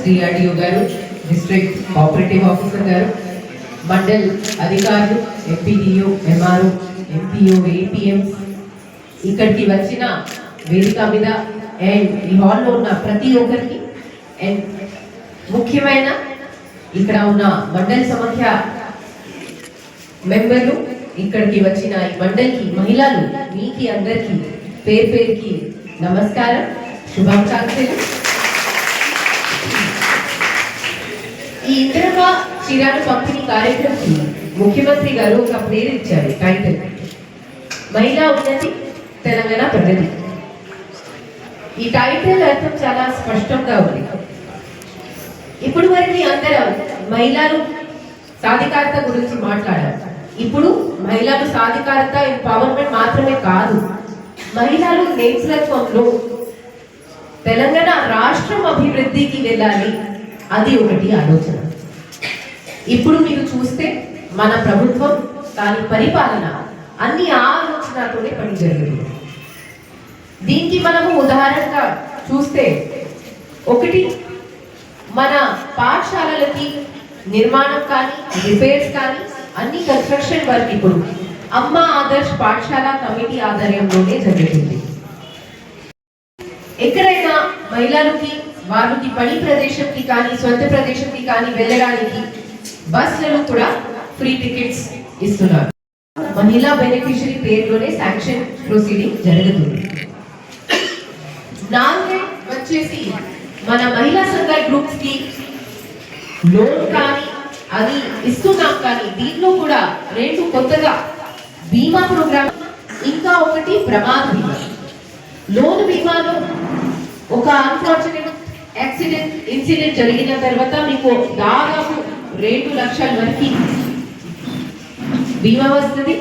DRDO గారు, district cooperative officer గారు, మండల్ అధికారులు, ఎంపీడీఓ, ఎంఆర్ఓ, ఎంపీఓ, ఏపీఎం, ఇక్కడికి వచ్చిన వేదిక మీద అండ్ ఈ హాల్లో ఉన్న ప్రతి ఒక్కరికి అండ్ ముఖ్యమైన ఇక్కడ ఉన్న మండల్ సమాఖ్య మెంబర్లు, ఇక్కడికి వచ్చిన ఈ మండలికి మహిళలు, మీకు అందరికీ పేరు పేరుకి నమస్కారం, శుభాకాంక్షలు. ఈ ఇందిరమ్మ చీరాలు పంపిణీ కార్యక్రమం ముఖ్యమంత్రి గారు ఒక పేరు ఇచ్చారు, టైటిల్ మహిళా ఉన్నతి తెలంగాణ ప్రగతి. ఈ టైటిల్ అర్థం చాలా స్పష్టంగా ఉంది. ఇప్పుడు వరకు అందరూ మహిళలు సాధికారత గురించి మాట్లాడారు. ఇప్పుడు మహిళలు సాధికారత ఎంపవర్మెంట్ మాత్రమే కాదు, మహిళలు నేతృత్వంలో తెలంగాణ రాష్ట్రం అభివృద్ధికి వెళ్ళాలి, అది ఒకటి ఆలోచన. ఇప్పుడు మీరు చూస్తే మన ప్రభుత్వం దాని పరిపాలన అన్ని ఆలోచనతోనే పని జరుగుతుంది. దీనికి మనము ఉదాహరణగా చూస్తే ఒకటి, మన పాఠశాలలకి నిర్మాణం కానీ రిపేర్స్ కానీ అన్ని కన్స్ట్రక్షన్ వర్క్ ఇప్పుడు అమ్మ ఆదర్శ్ పాఠశాల కమిటీ ఆధ్వర్యంలోనే జరుగుతుంది. ఎక్కడైనా మహిళలకి వారికి పని ప్రదేశంకి కానీ సొంత ప్రదేశంకి కానీ వెళ్ళడానికి బస్సులను కూడా ఫ్రీ టికెట్స్ ఇస్తున్నారు. మహిళా బెనిఫిషరీ పేరులోనే శాంక్షన్ ప్రొసీడింగ్ జరుగుతుంది. నాలుగే వచ్చేసి మన మహిళా సంఘ గ్రూప్స్ కి లోన్ కానీ అది ఇస్తున్నాం, కానీ దీంట్లో కూడా రెండు కొత్తగా బీమా ప్రోగ్రామ్, ఇంకా ఒకటి ప్రమాద బీమా. లోన్ బీమాలో ఒక అన్ఫార్చునేట్ యాక్సిడెంట్ ఇన్సిడెంట్ జరిగిన తర్వాత మీకు దాదాపు 2 లక్షల వరకు బీమా వస్తుంది.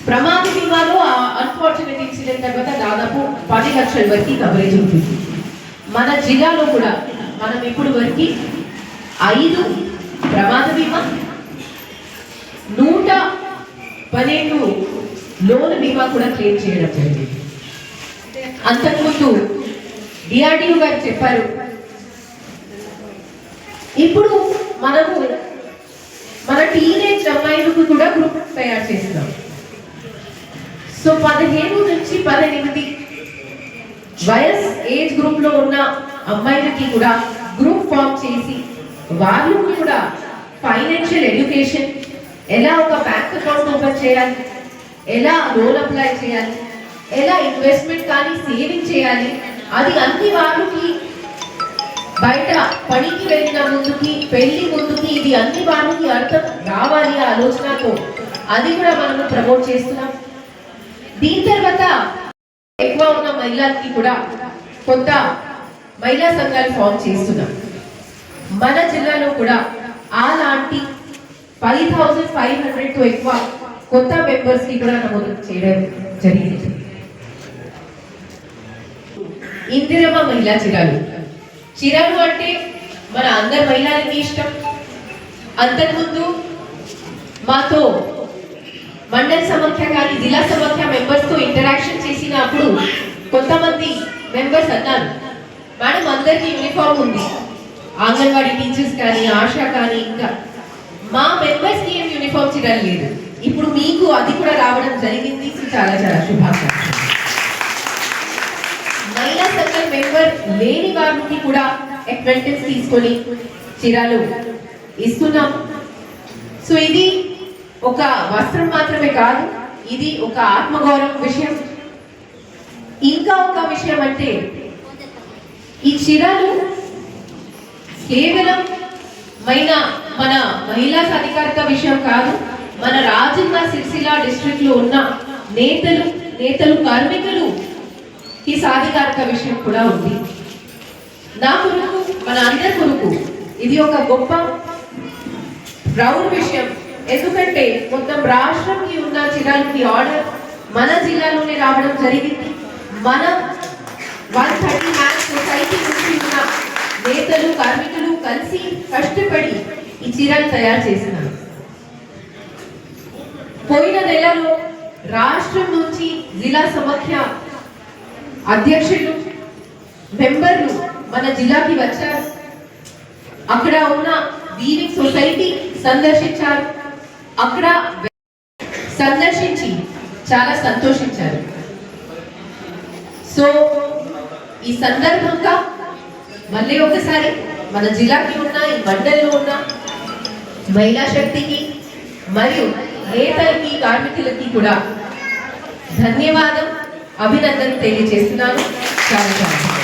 ప్రమాద బీమాలో అన్ఫార్చునేట్ ఇన్సిడెంట్ తర్వాత దాదాపు 10 లక్షల వరకు కవరేజ్ ఉంటుంది. మన జిల్లాలో కూడా మనం ఇప్పుడు వరకు 5 ప్రమాద బీమా, 112 లోన్ బీమా కూడా క్లెయిమ్ చేయడం జరిగింది. అంతకుముందు డిఆర్డీఓ గారు చెప్పారు, ఇప్పుడు మనము మన టీనేజ్ అమ్మాయిలకు కూడా గ్రూప్ తయారు చేస్తున్నాం. సో 15 నుంచి 18 వయస్ ఏజ్ గ్రూప్ లో ఉన్న అమ్మాయిలకి కూడా గ్రూప్ ఫామ్ చేసి వాళ్ళు కూడా ఫైనాన్షియల్ ఎడ్యుకేషన్, ఎలా ఒక బ్యాంక్ అకౌంట్ ఓపెన్ చేయాలి, ఎలా లోన్ అప్లై చేయాలి, ఎలా ఇన్వెస్ట్మెంట్ కానీ సేవింగ్ చేయాలి, అది అన్ని వాళ్ళకి బయట పనికి వెళ్ళిన ముందుకి పెళ్లి ముందుకి ఇది అన్ని వాళ్ళకి అర్థం రావాలి ఆలోచనతో అది కూడా మనము ప్రమోట్ చేస్తున్నాం. దీని తర్వాత ఎక్కువ ఉన్న మహిళలకి కూడా కొత్త మహిళా సంఘాలు ఫామ్ చేస్తున్నాం. మన జిల్లాలో కూడా అలాంటి 10,500 తో ఎక్కువ కొత్త మెంబర్స్ కి కూడా నమోదు చేయడం జరిగింది. ఇందిరమ్మ మహిళా చీరాలు. చీరాలు అంటే మన అందరి మహిళలకి ఇష్టం. అంతకుముందు మాతో మండల్ సమాఖ్య కానీ జిల్లా సమాఖ్య మెంబర్స్ తో ఇంటరాక్షన్ చేసినప్పుడు కొంతమంది మెంబర్స్ అన్నారు, మేడం అందరికి యూనిఫామ్ ఉంది, అంగన్వాడీ టీచర్స్ కానీ ఆశా కానీ ఇంకా మా మెంబర్స్ కి ఏం యూనిఫామ్ చీరలు లేదు. ఇప్పుడు మీకు అది కూడా రావడం జరిగింది, చాలా చాలా శుభాకాంక్షలు. మహిళా సంఘం మెంబర్ లేని వారికి కూడా అక్వెంటెన్స్ తీసుకొని చీరలు ఇస్తున్నాం. సో ఇది ఒక వస్త్రం మాత్రమే కాదు, ఇది ఒక ఆత్మగౌరవం విషయం. ఇంకా ఒక విషయం అంటే ఈ చీరలు కేవలం మన మహిళా సాధికారత విషయం కాదు, మన రాజన్న సిరిసిల్ల డిస్ట్రిక్ట్ లో ఉన్న నేతలు కార్మికులు ఈ సాధికారత విషయం కూడా ఉంది. నా కొరకు, మన అందరి కొరకు ఇది ఒక గొప్ప ప్రౌడ్ విషయం. ఎందుకంటే మొత్తం రాష్ట్రంకి ఉన్న చీరలకి ఆర్డర్ మన జిల్లాలోనే రావడం జరిగింది. మన 130 మ్యాన్ సొసైటీ నుంచి ఉన్న నేతలు కార్మికులు కలిసి కష్టపడి ఈ చీరలు తయారు చేసినారు. పోయిన నెలలో రాష్ట్రం నుంచి జిల్లా సమాఖ్య అధ్యక్షులు మెంబర్లు మన జిల్లాకి వచ్చారు. అక్కడ ఉన్న వీవింగ్ సొసైటీ సందర్శించారు. అక్కడ సందర్శించి చాలా సంతోషించారు. సో ఈ సందర్భంగా మళ్ళీ ఒకసారి మన జిల్లాకి ఉన్న ఈ మండలిలో ఉన్న మహిళా శక్తికి మరియు నేతలకి కార్మికులకి కూడా ధన్యవాదం, అభినందన తెలియజేస్తున్నాను. చాలా